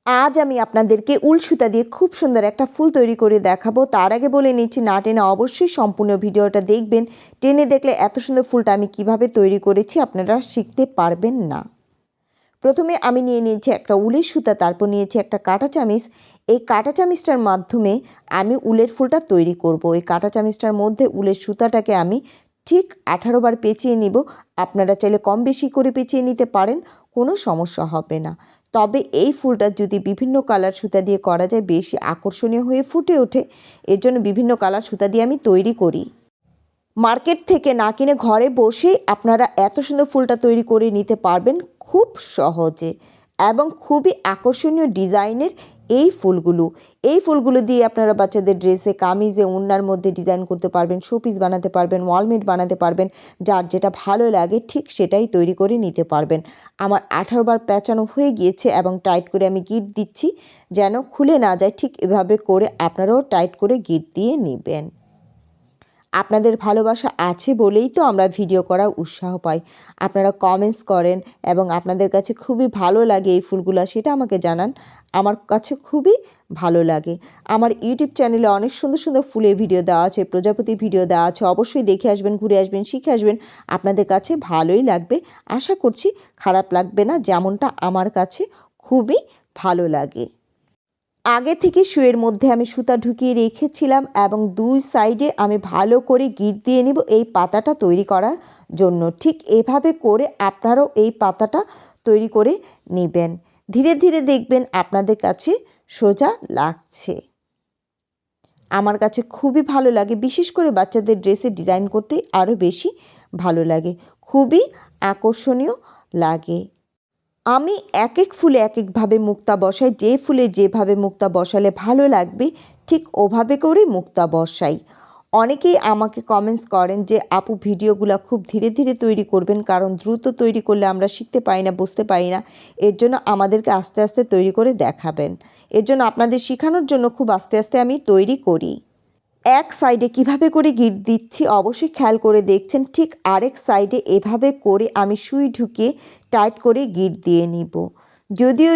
আজ আমি আপনাদেরকে উল সুতা দিয়ে খুব সুন্দর একটা ফুল তৈরি করে দেখাবো। তার আগে বলে নিচ্ছি, না টেনে অবশ্যই সম্পূর্ণ ভিডিওটা দেখবেন। টেনে দেখলে এত সুন্দর ফুলটা আমি কিভাবে তৈরি করেছি আপনারা শিখতে পারবেন না। প্রথমে আমি নিয়ে নিয়েছি একটা উলের সুতা, তারপর নিয়েছি একটা কাঁটা চামিচ। এই কাঁটা চামিচটার মাধ্যমে আমি উলের ফুলটা তৈরি করব। এই কাঁটা চামিচটার মধ্যে উলের সুতাটাকে আমি ঠিক 18 বার পেঁচিয়ে নিব। আপনারা চাইলে কম বেশি করে পেঁচিয়ে নিতে পারেন, কোনো সমস্যা হবে না। তবে এই ফুলটা যদি বিভিন্ন কালার সুতা দিয়ে করা যায় বেশি আকর্ষণীয় হয়ে ফুটে ওঠে। এর জন্য বিভিন্ন কালার সুতা দিয়ে আমি তৈরি করি। মার্কেট থেকে না কিনে ঘরে বসেই আপনারা এত সুন্দর ফুলটা তৈরি করে নিতে পারবেন খুব সহজে এবং খুবই আকর্ষণীয় ডিজাইনের এই ফুলগুলো দিয়ে আপনারা বাচ্চাদের ড্রেসে, কামিজে, ওড়নার মধ্যে ডিজাইন করতে পারবেন, শোপিস বানাতে পারবেন, ওয়ালমেট বানাতে পারবেন। যার যেটা ভালো লাগে ঠিক সেটাই তৈরি করে নিতে পারবেন। আমার 18 বার পেঁচানো হয়ে গিয়েছে এবং টাইট করে আমি গিট দিচ্ছি যেন খুলে না যায়। ঠিক এভাবে করে আপনারাও টাইট করে গিট দিয়ে নেবেন। আপনাদের ভালোবাসা আছে বলেই তো আমরা ভিডিও করার উৎসাহ পাই। আপনারা কমেন্টস করেন এবং আপনাদের কাছে খুবই ভালো লাগে এই ফুলগুলো, সেটা আমাকে জানান। আমার কাছে খুবই ভালো লাগে। আমার ইউটিউব চ্যানেলে অনেক সুন্দর সুন্দর ফুলের ভিডিও দেওয়া আছে, প্রজাপতি ভিডিও দেওয়া আছে। অবশ্যই দেখে আসবেন, ঘুরে আসবেন, শিখে আসবেন। আপনাদের কাছে ভালোই লাগবে, আশা করছি খারাপ লাগবে না, যেমনটা আমার কাছে খুবই ভালো লাগে। আগে থেকে শুয়ের মধ্যে আমি সুতা ঢুকিয়ে রেখেছিলাম এবং দুই সাইডে আমি ভালো করে গিট দিয়ে নিব এই পাতাটা তৈরি করার জন্য। ঠিক এভাবে করে আপনারাও এই পাতাটা তৈরি করে নেবেন। ধীরে ধীরে দেখবেন আপনাদের কাছে সোজা লাগছে। আমার কাছে খুবই ভালো লাগে, বিশেষ করে বাচ্চাদের ড্রেসে ডিজাইন করতে আরও বেশি ভালো লাগে, খুবই আকর্ষণীয় লাগে। আমি এক এক ফুলে এক একভাবে মুক্তা বসাই। যে ফুলে যেভাবে মুক্তা বসালে ভালো লাগবে ঠিক ওভাবে করেই মুক্তা বসাই। অনেকেই আমাকে কমেন্টস করেন যে আপু ভিডিওগুলো খুব ধীরে ধীরে তৈরি করবেন, কারণ দ্রুত তৈরি করলে আমরা শিখতে পারি না, বুঝতে পারি না। এর জন্য আমাদেরকে আস্তে আস্তে তৈরি করে দেখাবেন। এর জন্য আপনাদের শেখানোর জন্য খুব আস্তে আস্তে আমি তৈরি করি। এক সাইডে কিভাবে করে গিট দিচ্ছি অবশ্যই খেয়াল করে দেখছেন। ঠিক আরেক সাইডে এভাবে করে আমি সুই ঢুকিয়ে টাইট করে গিট দিয়ে নিব। যদিও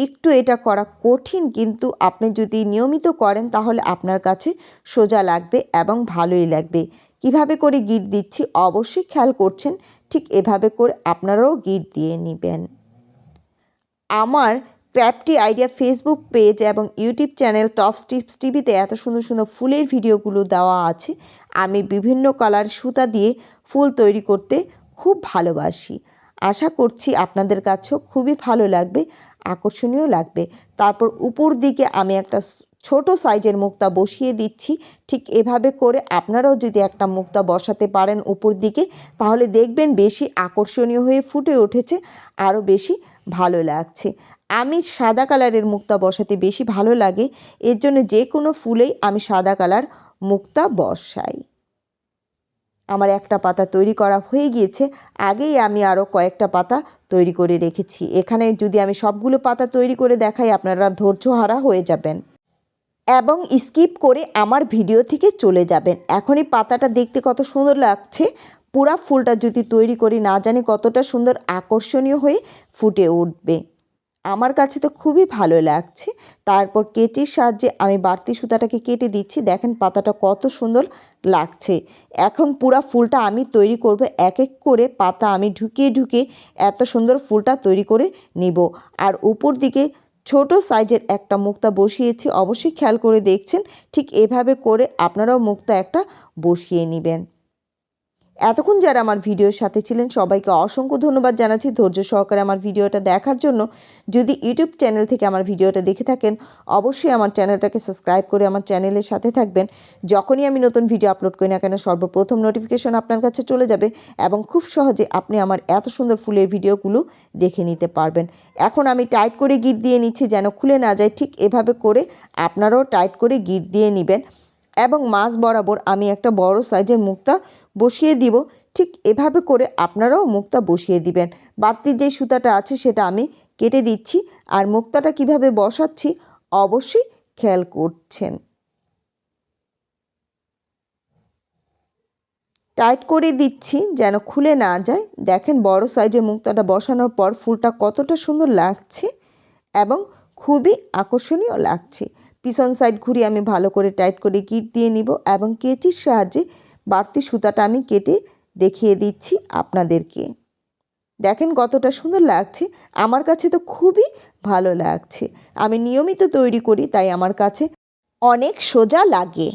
একটু এটা করা কঠিন, কিন্তু আপনি যদি নিয়মিত করেন তাহলে আপনার কাছে সোজা লাগবে এবং ভালোই লাগবে। কিভাবে করে গিট দিচ্ছি অবশ্যই খেয়াল করছেন। ঠিক এভাবে করে আপনারাও গিট দিয়ে নেবেন। আমার ক্র্যাফটি আইডিয়া ফেসবুক পেজ এবং ইউটিউব চ্যানেল টপস টিপস টিভিতে এত সুন্দর সুন্দর ফুলের ভিডিওগুলো দেওয়া আছে। আমি বিভিন্ন কালার সুতা দিয়ে ফুল তৈরি করতে খুব ভালোবাসি। আশা করছি আপনাদের কাছেও খুবই ভালো লাগবে, আকর্ষণীয় লাগবে। তারপর উপর দিকে আমি একটা ছোট সাইজের মুক্তা বসিয়ে দিচ্ছি। ঠিক এভাবে করে আপনারাও যদি একটা মুক্তা বসাতে পারেন উপর দিকে, তাহলে দেখবেন বেশি আকর্ষণীয় হয়ে ফুটে উঠেছে, আরও বেশি ভালো লাগছে। আমি সাদা কালারের মুক্তা বসাতে বেশি ভালো লাগে, এর জন্য যে কোনো ফুলেই আমি সাদা কালার মুক্তা বসাই। আমার একটা পাতা তৈরি করা হয়ে গিয়েছে, আগেই আমি আরও কয়েকটা পাতা তৈরি করে রেখেছি। এখানে যদি আমি সবগুলো পাতা তৈরি করে দেখাই আপনারা ধৈর্যহারা হয়ে যাবেন এবং স্কিপ করে আমার ভিডিও থেকে চলে যাবেন। এখন এই পাতাটা দেখতে কত সুন্দর লাগছে, পুরা ফুলটা যদি তৈরি করি না জানি কতটা সুন্দর আকর্ষণীয় হয়ে ফুটে উঠবে। আমার কাছে তো খুবই ভালো লাগছে। তারপর কেচির সাহায্যে আমি বাড়তি সুতাটাকে কেটে দিচ্ছি। দেখেন পাতাটা কত সুন্দর লাগছে। এখন পুরা ফুলটা আমি তৈরি করব, এক এক করে পাতা আমি ঢুকিয়ে ঢুকিয়ে এত সুন্দর ফুলটা তৈরি করে নিব। আর উপর দিকে ছোট সাইজের একটা মুক্তা বসিয়েছি, অবশ্যই খেয়াল করে দেখছেন। ঠিক এভাবে করে আপনারাও মুক্তা একটা বসিয়ে নেবেন। এতক্ষণ যারা আমার ভিডিওর সাথে ছিলেন সবাইকে অসংখ্য ধন্যবাদ জানাচ্ছি ধৈর্য সহকারে আমার ভিডিওটা দেখার জন্য। যদি ইউটিউব চ্যানেল থেকে আমার ভিডিওটা দেখে থাকেন অবশ্যই আমার চ্যানেলটাকে সাবস্ক্রাইব করে আমার চ্যানেলের সাথে থাকবেন। যখনই আমি নতুন ভিডিও আপলোড করি না কেন সর্বপ্রথম নোটিফিকেশন আপনার কাছে চলে যাবে এবং খুব সহজে আপনি আমার এত সুন্দর ফুলের ভিডিওগুলো দেখে নিতে পারবেন। এখন আমি টাইট করে গিট দিয়ে নিচ্ছি যেন খুলে না যায়। ঠিক এভাবে করে আপনারাও টাইট করে গিট দিয়ে নেবেন এবং মাঝ বরাবর আমি একটা বড় সাইজের মুক্তা বসিয়ে দিব। ঠিক এভাবে করে আপনারাও মুক্তা বসিয়ে দিবেন। বাড়তি যে সুতাটা আছে সেটা আমি কেটে দিচ্ছি আর মুক্তাটা কিভাবে বসাচ্ছি অবশ্যই খেয়াল করছেন। টাইট করে দিচ্ছি যেন খুলে না যায়। দেখেন বড় সাইজের মুক্তাটা বসানোর পর ফুলটা কতটা সুন্দর লাগছে এবং খুবই আকর্ষণীয় লাগছে। পিছন সাইড ঘুরিয়ে আমি ভালো করে টাইট করে গিট দিয়ে নিব এবং কেচির সাহায্যে বাড়তি সুতাটা আমি কেটে দেখিয়ে দিচ্ছি আপনাদেরকে। দেখেন কতটা সুন্দর লাগছে, আমার কাছে তো খুবই ভালো লাগছে। আমি নিয়মিত তৈরি করি, তাই আমার কাছে অনেক সোজা লাগে।